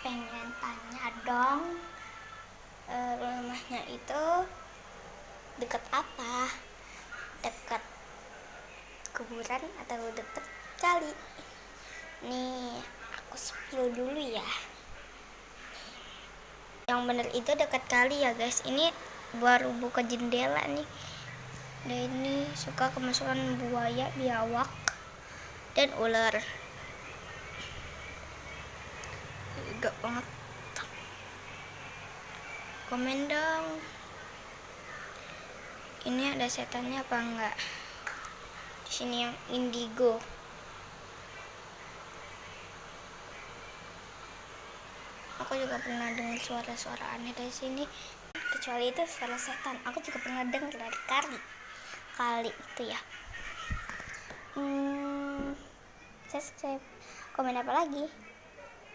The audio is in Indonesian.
pengen tanya dong, rumahnya itu dekat apa? Dekat kuburan atau dekat kali? Nih, aku spill dulu ya. Yang bener itu dekat kali ya guys. Ini baru buka jendela nih. Dan ini suka kemasukan buaya, biawak, dan ular. Gak banget. Komen dong, ini ada setannya apa enggak? Di sini yang indigo. Aku juga pernah dengar suara-suara aneh dari sini. Kecuali itu suara setan. Aku juga pernah dengar dari kali itu ya. Subscribe. Komen apa lagi?